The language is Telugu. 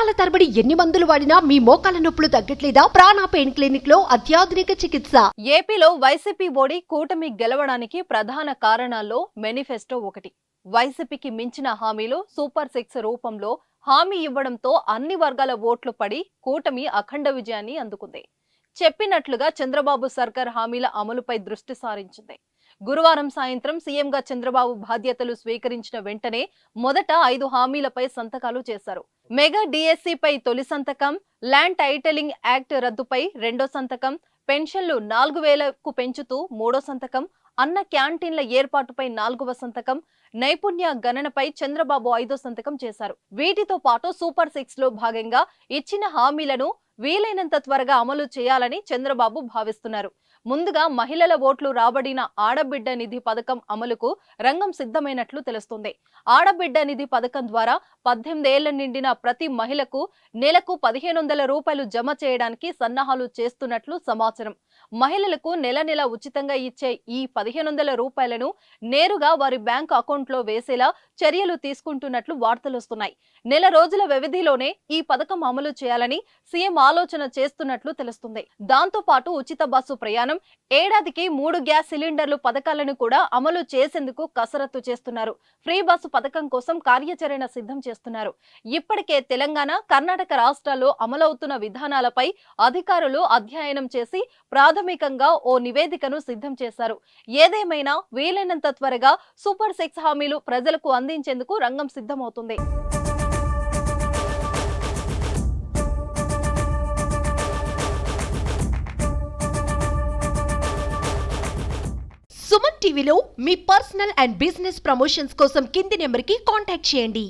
సంవత్సరాల తరబడి ఎన్ని మందులు వాడినా మీ మోకాల నొప్పులు తగ్గట్లేదా? ప్రాణ పెయిన్ క్లినిక్ లో అత్యాధునిక చికిత్స. ఏపీలో వైసీపీ ఓడి కూటమి గెలవడానికి ప్రధాన కారణాల్లో మేనిఫెస్టో ఒకటి. వైసీపీకి మించిన హామీలు సూపర్ 6 రూపంలో హామీ ఇవ్వడంతో అన్ని వర్గాల ఓట్లు పడి కూటమి అఖండ విజయాన్ని అందుకుంది. చెప్పినట్లుగా చంద్రబాబు సర్కార్ హామీల అమలుపై దృష్టి సారించింది. గురువారం సాయంత్రం సీఎంగా చంద్రబాబు బాధ్యతలు స్వీకరించిన వెంటనే మొదట 5 హామీలపై సంతకాలు చేశారు. మెగా డిఎస్సిపై తొలి సంతకం, ల్యాండ్ టైటిలింగ్ యాక్ట్ రద్దుపై రెండో సంతకం, పెన్షన్లు 4000కు పెంచుతూ మూడో సంతకం, అన్న క్యాంటీన్ల ఏర్పాటుపై 4వ సంతకం, నైపుణ్య గణనపై చంద్రబాబు 5వ సంతకం చేశారు. వీటితో పాటు సూపర్ 6 లో భాగంగా ఇచ్చిన హామీలను వీలైనంత త్వరగా అమలు చేయాలని చంద్రబాబు భావిస్తున్నారు. ముందుగా మహిళల ఓట్లు రాబడిన ఆడబిడ్డ నిధి పథకం అమలుకు రంగం సిద్ధమైనట్లు తెలుస్తుంది. ఆడబిడ్డ నిధి పథకం ద్వారా 18 ఏళ్ల నిండిన ప్రతి మహిళకు నెలకు 1500 రూపాయలు జమ చేయడానికి సన్నాహాలు చేస్తున్నట్లు సమాచారం. మహిళలకు నెల నెల ఉచితంగా ఇచ్చే ఈ 1500 రూపాయలను నేరుగా వారి బ్యాంకు అకౌంట్లో వేసేలా చర్యలు తీసుకుంటున్నట్లు వార్తలొస్తున్నాయి. నెల రోజుల వ్యవధిలోనే ఈ పథకం అమలు చేయాలని సీఎం ఆలోచన చేస్తున్నట్లు తెలుస్తుంది. దాంతో పాటు ఉచిత బస్సు ప్రయాణం, ఏడాదికి 3 గ్యాస్ సిలిండర్లు పథకాలను కూడా అమలు చేసేందుకు కసరత్తు చేస్తున్నారు. ఫ్రీ బస్సు పథకం కోసం కార్యాచరణ సిద్ధం చేస్తున్నారు. ఇప్పటికే తెలంగాణ, కర్ణాటక రాష్ట్రాల్లో అమలవుతున్న విధానాలపై అధికారులు అధ్యయనం చేసి ప్రాథమికంగా ఓ నివేదికను సిద్ధం చేశారు. ఏదేమైనా వీలైనంత త్వరగా సూపర్ 6 హామీలు ప్రజలకు అందించేందుకు రంగం సిద్ధమవుతుంది. సుమన్ టీవీలో మీ పర్సనల్ అండ్ బిజినెస్ ప్రమోషన్స్ కోసం కింది నెంబర్కి కాంటాక్ట్ చేయండి.